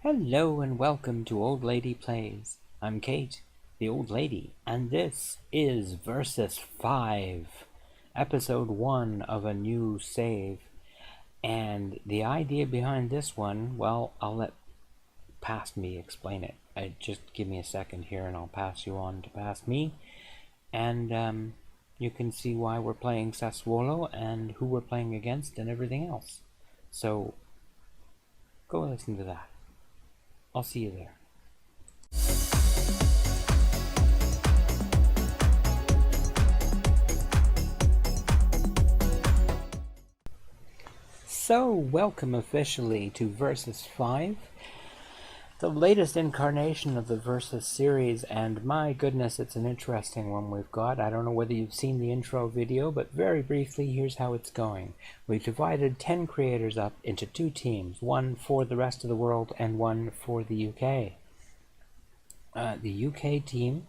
Hello and welcome to Old Lady Plays. I'm Kate, the Old Lady, and this is Versus 5, Episode 1 of a new save. And the idea behind this one, well, I'll let Past Me explain it. Just give me a second here and I'll pass you on to Past Me. And you can see why we're playing Sassuolo and who we're playing against and everything else. So, go listen to that. I'll see you there. So, welcome officially to Versus 5, the latest incarnation of the Versus series, and my goodness, it's an interesting one we've got. I don't know whether you've seen the intro video, but very briefly, here's how it's going. We've divided 10 creators up into 2 teams, one for the rest of the world and one for the UK. The UK team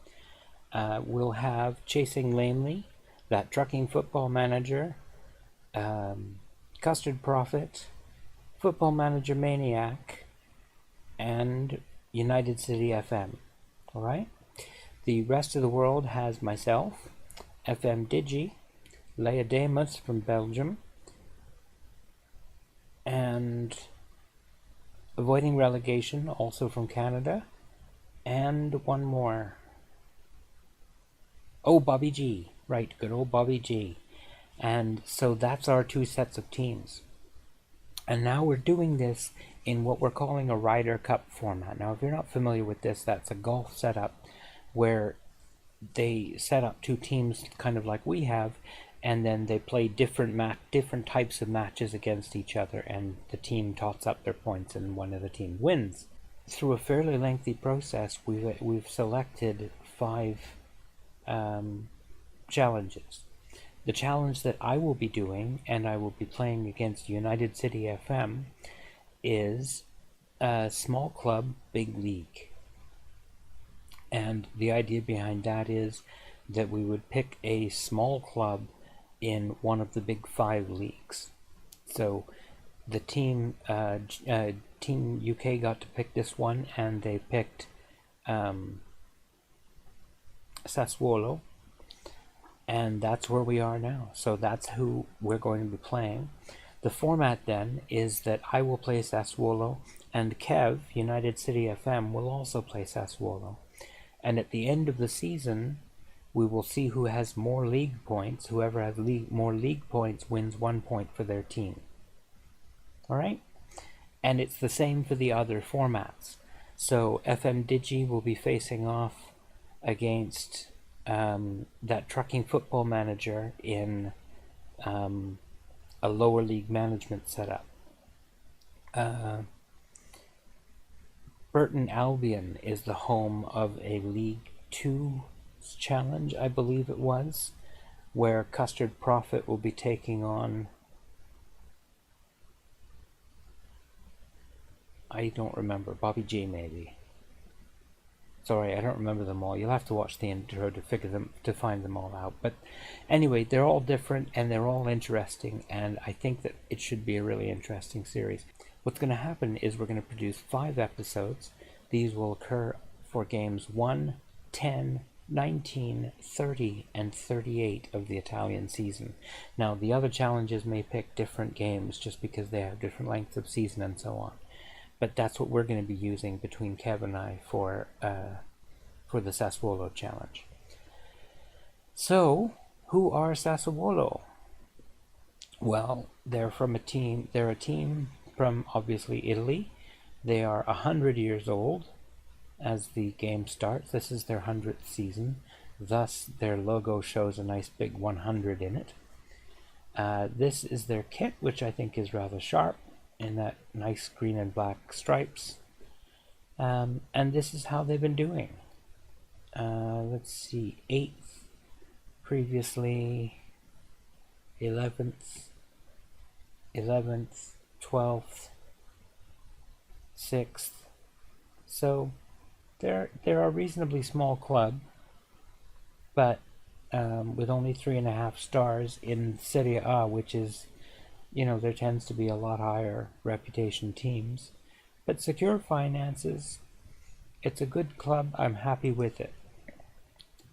will have Chasing Lamely, That Trucking Football Manager, Custard Prophet, Football Manager Maniac, and United City FM. Alright? The rest of the world has myself, FM Digi, Leia Damus from Belgium, and Avoiding Relegation, also from Canada, and one more. Oh, Bobby G. Right, good old Bobby G. And so that's our 2 sets of teams. And now we're doing this in what we're calling a Ryder Cup format. Now, if you're not familiar with this, that's a golf setup where they set up 2 teams kind of like we have, and then they play different types of matches against each other, and the team tots up their points and one of the team wins. Through a fairly lengthy process, we've selected 5 challenges. The challenge that I will be doing, and I will be playing against United City FM, is a small club, big league. And the idea behind that is that we would pick a small club in one of the big 5 leagues. So the team UK got to pick this one, and they picked Sassuolo. And that's where we are now. So that's who we're going to be playing. The format then is that I will play Sassuolo, and Kev, United City FM, will also play Sassuolo. And at the end of the season, we will see who has more league points. Whoever has more league points wins 1 point for their team. Alright? And it's the same for the other formats. So FM Digi will be facing off against That Trucking Football Manager in a lower league management setup. Burton Albion is the home of a League 2 challenge, I believe it was, where Custard Prophet will be taking on, I don't remember, Bobby G maybe. Sorry, I don't remember them all. You'll have to watch the intro to find them all out. But anyway, they're all different and they're all interesting, and I think that it should be a really interesting series. What's going to happen is we're going to produce 5 episodes. These will occur for games 1, 10, 19, 30, and 38 of the Italian season. Now, the other challenges may pick different games just because they have different lengths of season and so on. But that's what we're going to be using between Kev and I for the Sassuolo challenge. So, who are Sassuolo? Well, they're a team from obviously Italy. They are 100 years old as the game starts. This is their 100th season. Thus, their logo shows a nice big 100 in it. This is their kit, which I think is rather sharp, in that nice green and black stripes. And this is how they've been doing. Let's see, 8th, previously 11th, 12th, 6th. So they're a reasonably small club, but with only 3.5 stars in Serie A, which is, there tends to be a lot higher reputation teams. But secure finances, it's a good club. I'm happy with it.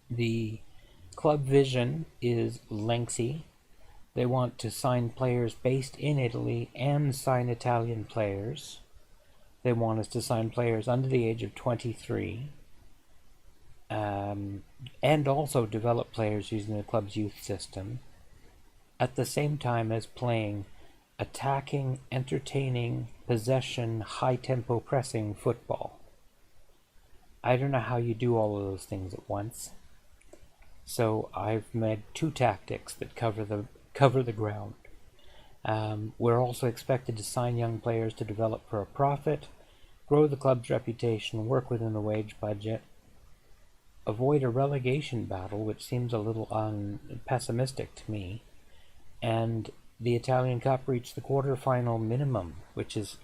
The club vision is lengthy. They want to sign players based in Italy and sign Italian players. They want us to sign players under the age of 23. And also develop players using the club's youth system, at the same time as playing attacking, entertaining, possession, high-tempo pressing football. I don't know how you do all of those things at once. So I've made two tactics that cover the ground. We're also expected to sign young players to develop for a profit, grow the club's reputation, work within the wage budget, avoid a relegation battle, which seems a little pessimistic to me, and the Italian Cup reached the quarterfinal minimum, which is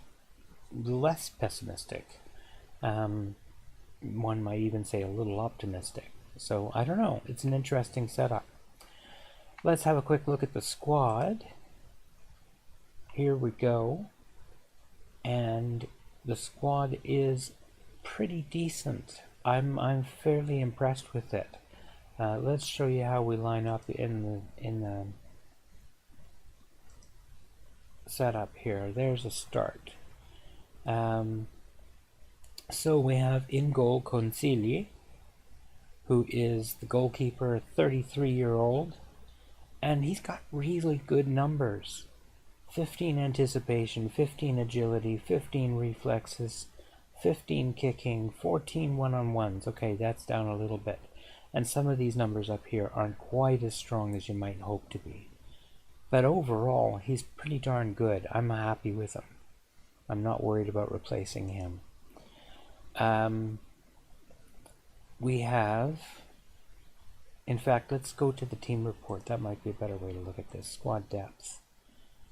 less pessimistic. One might even say a little optimistic. So I don't know. It's an interesting setup. Let's have a quick look at the squad. Here we go. And the squad is pretty decent. I'm fairly impressed with it. Let's show you how we line up in the setup here. There's a start. So we have in goal Consigli, who is the goalkeeper, 33-year-old, and he's got really good numbers. 15 anticipation, 15 agility, 15 reflexes, 15 kicking, 14 one-on-ones. Okay, that's down a little bit. And some of these numbers up here aren't quite as strong as you might hope to be. But overall, he's pretty darn good. I'm happy with him. I'm not worried about replacing him. We have... In fact, let's go to the team report. That might be a better way to look at this. Squad depth.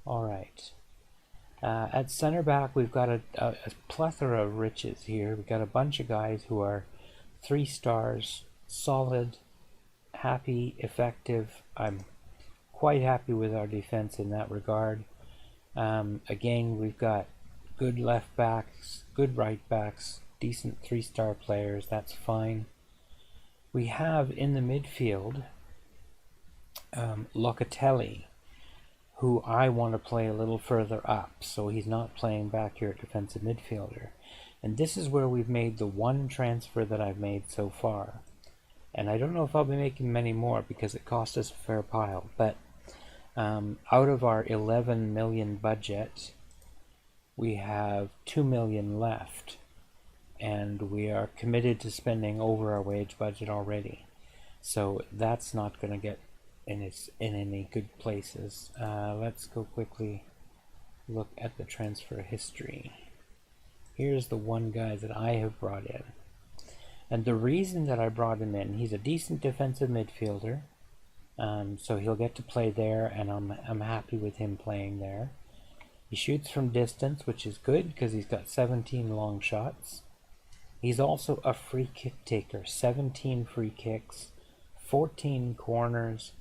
Alright. At center back, we've got a plethora of riches here. We've got a bunch of guys who are 3 stars, solid, happy, effective. I'm quite happy with our defense in that regard. Again, we've got good left backs, good right backs, decent 3-star players. That's fine. We have in the midfield Locatelli, who I want to play a little further up, so he's not playing back here at defensive midfielder. And this is where we've made the one transfer that I've made so far. And I don't know if I'll be making many more because it cost us a fair pile, but out of our 11 million budget, we have 2 million left, and we are committed to spending over our wage budget already. So that's not going to get in any good places. Let's go quickly look at the transfer history. Here's the one guy that I have brought in. And the reason that I brought him in, he's a decent defensive midfielder, so he'll get to play there, and I'm happy with him playing there. He shoots from distance, which is good because he's got 17 long shots. He's also a free kick taker, 17 free kicks, 14 corners,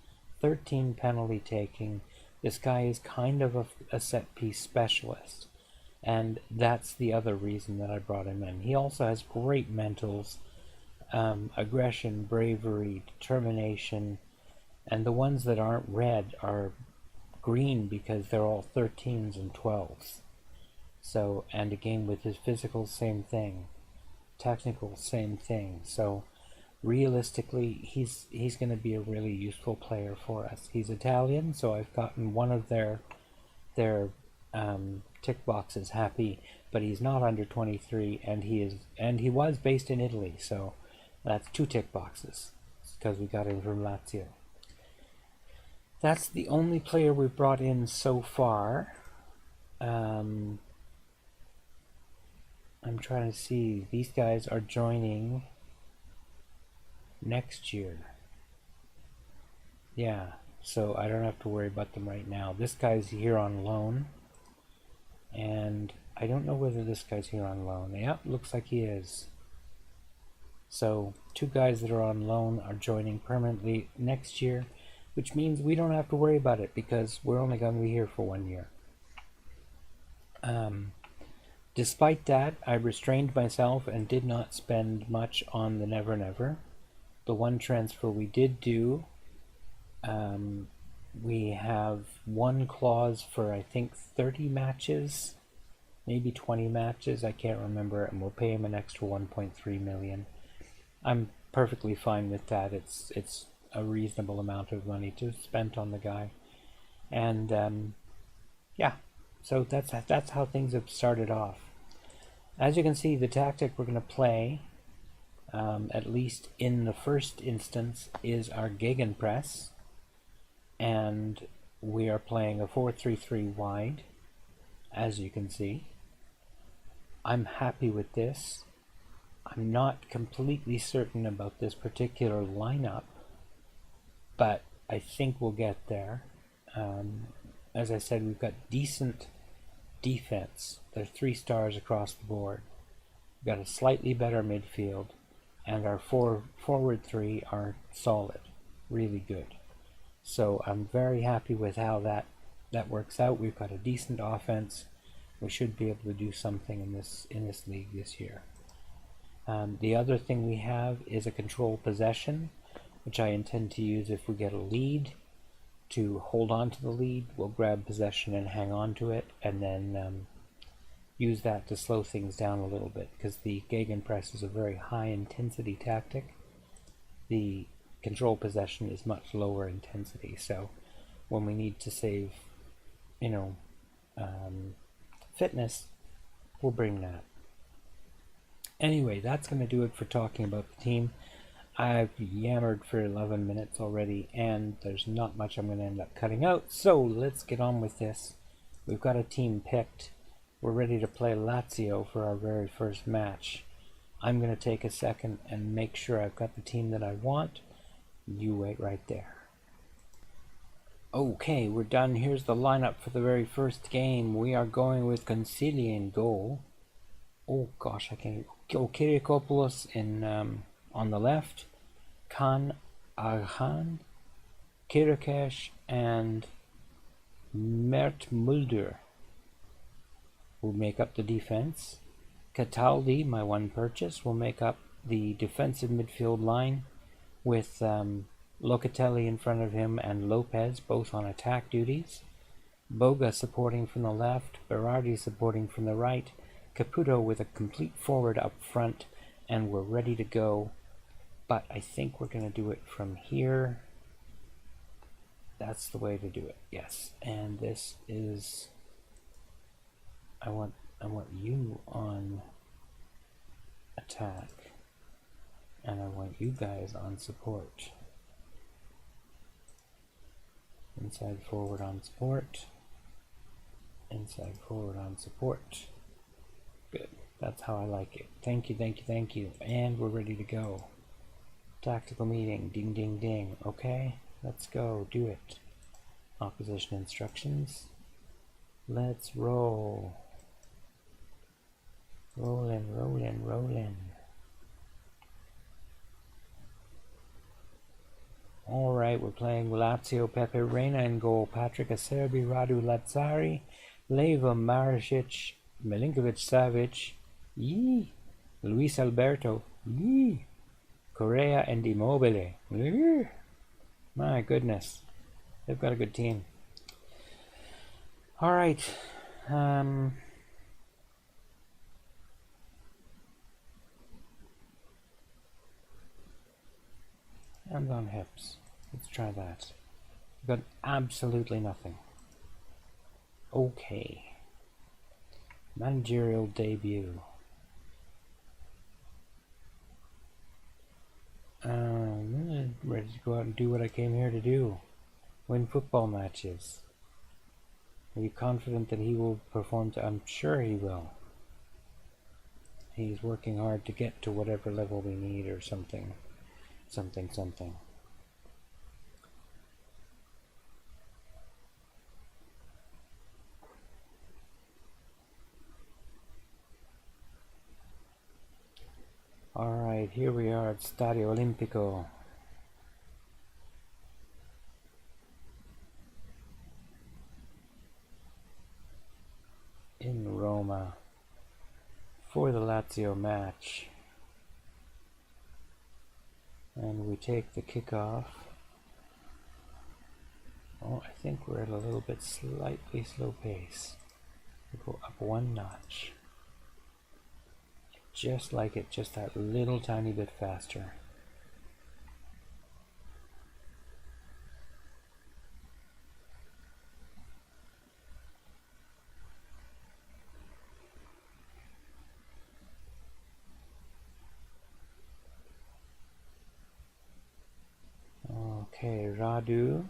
13 penalty taking. This guy is kind of a set piece specialist, and that's the other reason that I brought him in. He also has great mentals, aggression, bravery, determination, and the ones that aren't red are green because they're all 13s and 12s. So, and again with his physical, same thing. Technical, same thing. So realistically, he's going to be a really useful player for us. He's Italian, so I've gotten one of their tick boxes happy, but he's not under 23, and he was based in Italy, so that's 2 tick boxes because we got him from Lazio. That's the only player we've brought in so far. I'm trying to see. These guys are joining next year. Yeah, so I don't have to worry about them right now. This guy's here on loan, and I don't know whether this guy's here on loan. Yeah, looks like he is. So 2 guys that are on loan are joining permanently next year, which means we don't have to worry about it because we're only going to be here for 1 year. Despite that, I restrained myself and did not spend much on the Never Never. The one transfer we did do, we have one clause for I think 30 matches, maybe 20 matches, I can't remember, and we'll pay him an extra 1.3 million. I'm perfectly fine with that. It's a reasonable amount of money to spend on the guy, and yeah, so that's how things have started off. As you can see, the tactic we're going to play, at least in the first instance, is our gegenpress, and we are playing a 4-3-3 wide, as you can see. I'm happy with this. I'm not completely certain about this particular lineup, but I think we'll get there. As I said, we've got decent defense. There's 3 stars across the board. We've got a slightly better midfield, and our forward 3 are solid, really good. So I'm very happy with how that works out. We've got a decent offense. We should be able to do something in this league this year. The other thing we have is a control possession, which I intend to use if we get a lead. To hold on to the lead, we'll grab possession and hang on to it, and then use that to slow things down a little bit, because the gegenpress is a very high intensity tactic. The control possession is much lower intensity, so when we need to save, fitness, we'll bring that. Anyway, that's going to do it for talking about the team. I've yammered for 11 minutes already, and there's not much I'm going to end up cutting out, so let's get on with this. We've got a team picked. We're ready to play Lazio for our very first match. I'm going to take a second and make sure I've got the team that I want. You wait right there. Okay, we're done. Here's the lineup for the very first game. We are going with Consigli in goal. Oh gosh, I can't. Kyriakopoulos in on the left, Khan Aghan, Kirikesh, and Mert Mulder will make up the defense. Cataldi, my one purchase, will make up the defensive midfield line with Locatelli in front of him and Lopez both on attack duties. Boga supporting from the left, Berardi supporting from the right, Caputo with a complete forward up front, and we're ready to go. But I think we're going to do it from here. That's the way to do it, yes. And this is... I want you on attack, and I want you guys on support. Inside forward on support. Inside forward on support. Good. That's how I like it. Thank you, thank you, thank you. And we're ready to go. Tactical meeting. Ding, ding, ding. Okay, let's go. Do it. Opposition instructions. Let's roll. Rollin', rollin', rollin'. Alright, we're playing Lazio. Pepe Reina in goal. Patrick Acerbi, Radu Lazzari, Leva Maricic, Milinkovic Savic, Luis Alberto, Correa and Immobile. My goodness, they've got a good team. Alright, hands on hips. Let's try that. We've got absolutely nothing. Okay. Managerial debut. I'm ready to go out and do what I came here to do. Win football matches. Are you confident that he will perform I'm sure he will. He's working hard to get to whatever level we need or something. Something. Alright, here we are at Stadio Olimpico. In Roma. for the Lazio match. And we take the kickoff. Oh, I think we're at a little bit slightly slow pace. We go up one notch. Just like it, just that little tiny bit faster. Okay, Radu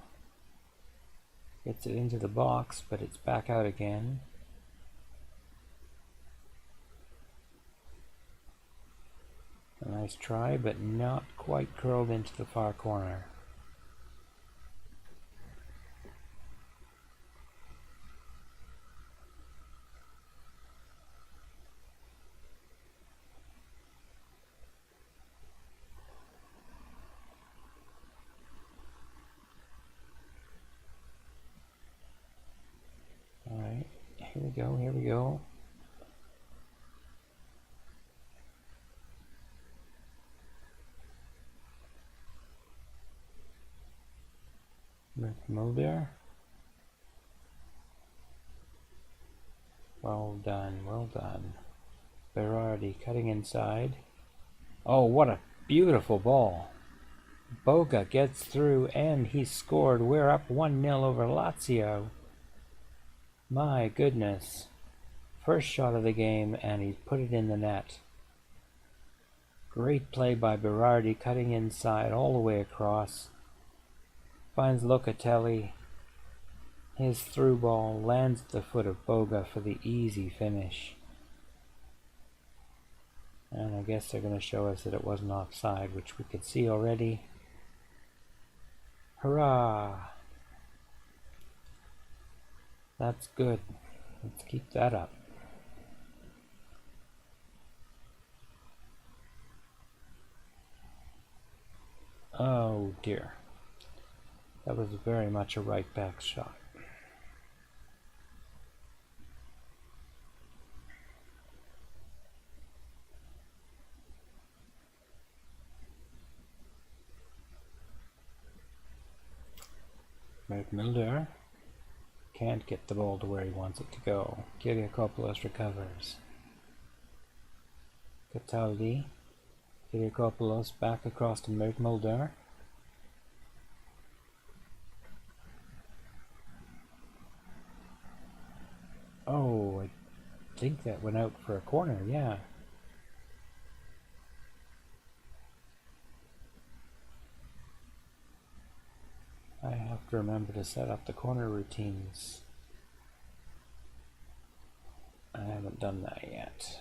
gets it into the box, but it's back out again. A nice try, but not quite curled into the far corner. Alright, here we go, here we go. Mulder. Well done, well done. Berardi cutting inside. Oh, what a beautiful ball. Boga gets through and he scored. We're up 1-0 over Lazio. My goodness. First shot of the game and he put it in the net. Great play by Berardi, cutting inside all the way across. Finds Locatelli. His through ball lands at the foot of Boga for the easy finish. And I guess they're going to show us that it wasn't offside, which we could see already. Hurrah! That's good. Let's keep that up. Oh dear. That was very much a right back shot. Milder can't get the ball to where he wants it to go. Kyriakopoulos recovers. Cataldi. Kyriakopoulos back across to Mulder. Oh, I think that went out for a corner, yeah. I have to remember to set up the corner routines. I haven't done that yet.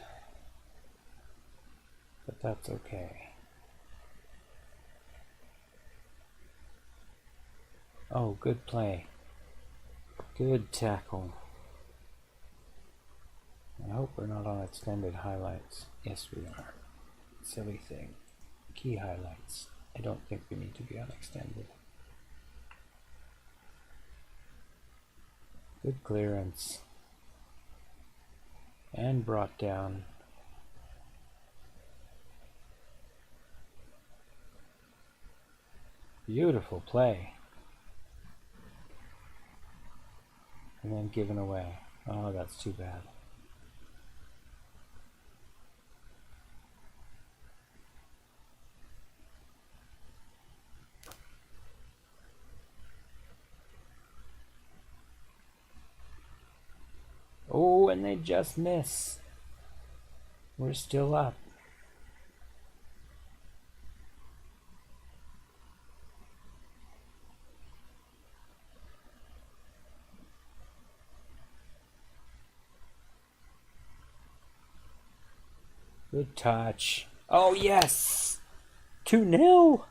But that's okay. Oh, good play. Good tackle. I hope we're not on extended highlights. Yes, we are. Silly thing. Key highlights. I don't think we need to be on extended. Good clearance. And brought down. Beautiful play. And then given away. Oh, that's too bad. Oh, and they just miss. We're still up. Good touch. Oh, yes! 2-0!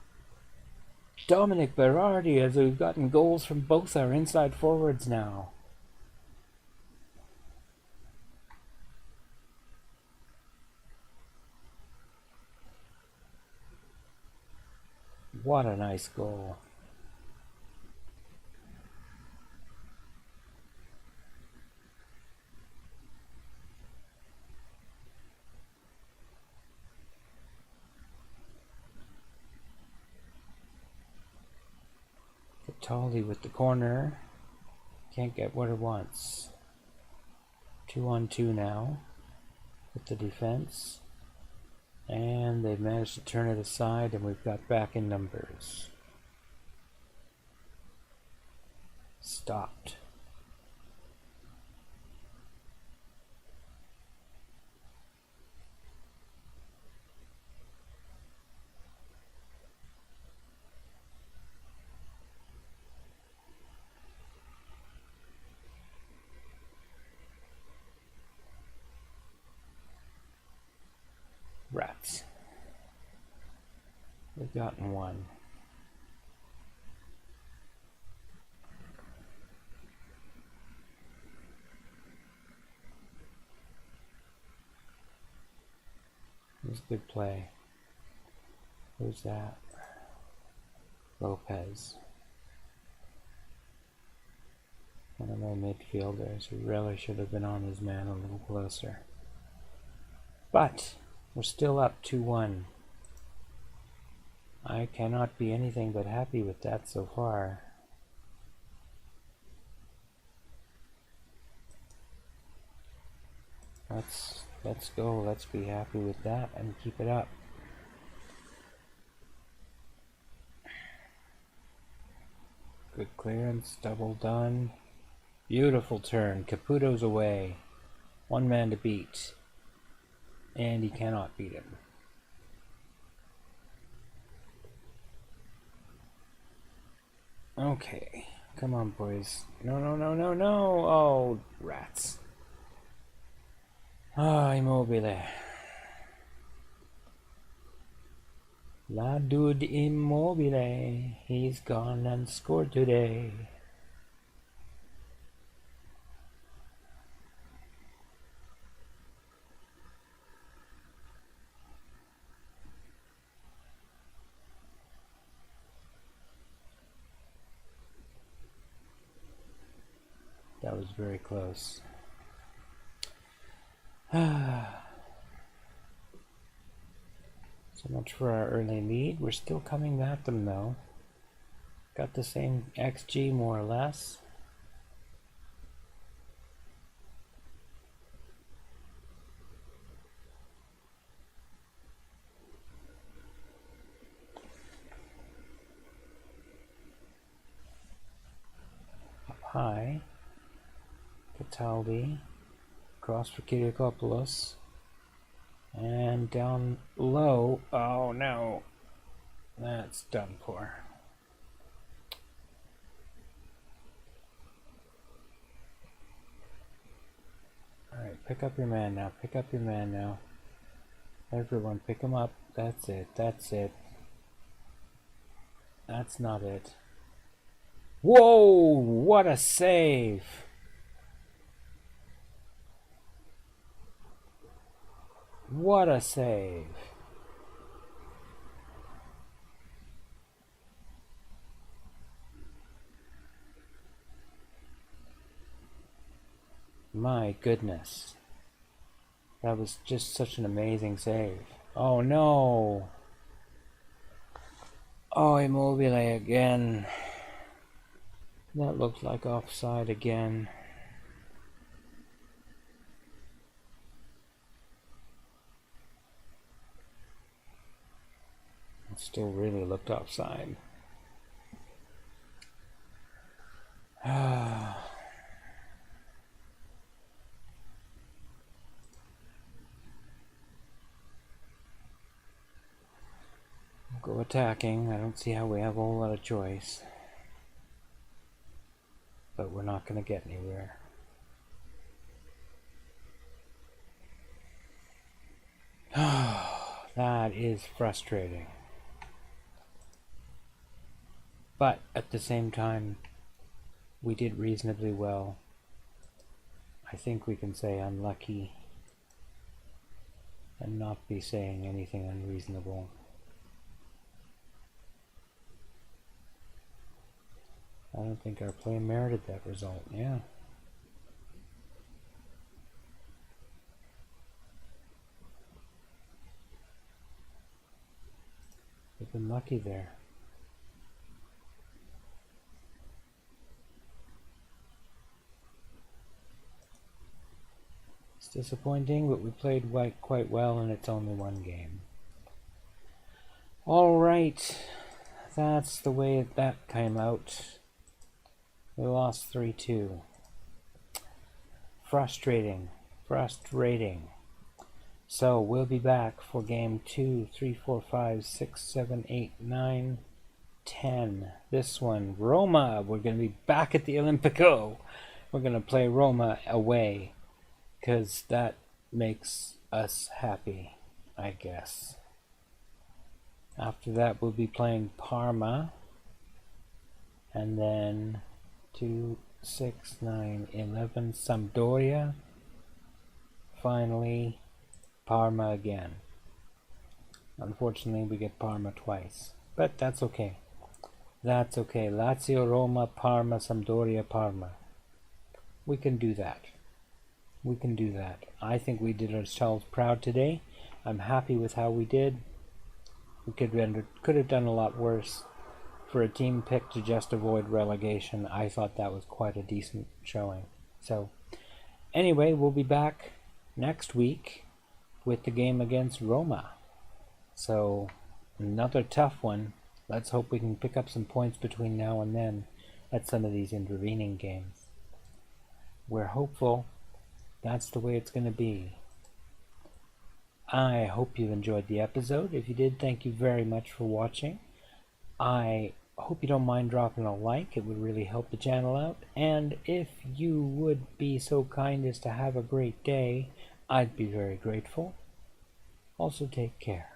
Dominic Berardi, as we've gotten goals from both our inside forwards now. What a nice goal. Cataldi with the corner. Can't get what it wants. 2-on-2 now with the defense. And they've managed to turn it aside, and we've got back in numbers. Stopped. Rats. We've gotten one. It was a good play. Who's that? Lopez. One of my midfielders who really should have been on his man a little closer. But we're still up 2-1. I cannot be anything but happy with that so far. Let's go. Let's be happy with that and keep it up. Good clearance, double done. Beautiful turn. Caputo's away. One man to beat. And he cannot beat him. Okay. Come on, boys. No, no, no, no, no. Oh, rats. Ah, Immobile. La dude Immobile. He's gone and scored today. That was very close. So much for our early lead. We're still coming at them though. Got the same XG more or less. Up high. Cataldi. Cross for Kyriakopoulos. And down low. Oh no. That's done for. Alright, pick up your man now. Pick up your man now. Everyone, pick him up. That's it. That's it. That's not it. Whoa! What a save! What a save! My goodness. That was just such an amazing save. Oh no! Oh, Immobile again. That looked like offside again. It still really looked offside. Go attacking. I don't see how we have a whole lot of choice. But we're not going to get anywhere. That is frustrating. But at the same time, we did reasonably well. I think we can say unlucky and not be saying anything unreasonable. I don't think our play merited that result, yeah. We've been lucky there. disappointing, but we played quite well, and it's only one game. Alright, that's the way that came out. We lost 3-2. Frustrating. So we'll be back for game 2, 3, 4, 5, 6, 7, 8, 9, 10. This one, Roma. We're going to be back at the Olimpico. We're going to play Roma away, because that makes us happy, I guess. After that, we'll be playing Parma. And then 2, 6, 9, 11, Sampdoria. Finally, Parma again. Unfortunately, we get Parma twice. But that's okay. That's okay. Lazio, Roma, Parma, Sampdoria, Parma. We can do that. We can do that. I think we did ourselves proud today. I'm happy with how we did. We could have done a lot worse. For a team picked to just avoid relegation, I thought that was quite a decent showing. So, anyway, we'll be back next week with the game against Roma. So, another tough one. Let's hope we can pick up some points between now and then at some of these intervening games. We're hopeful. That's the way it's going to be. I hope you enjoyed the episode. If you did, thank you very much for watching. I hope you don't mind dropping a like. It would really help the channel out. And if you would be so kind as to have a great day, I'd be very grateful. Also, take care.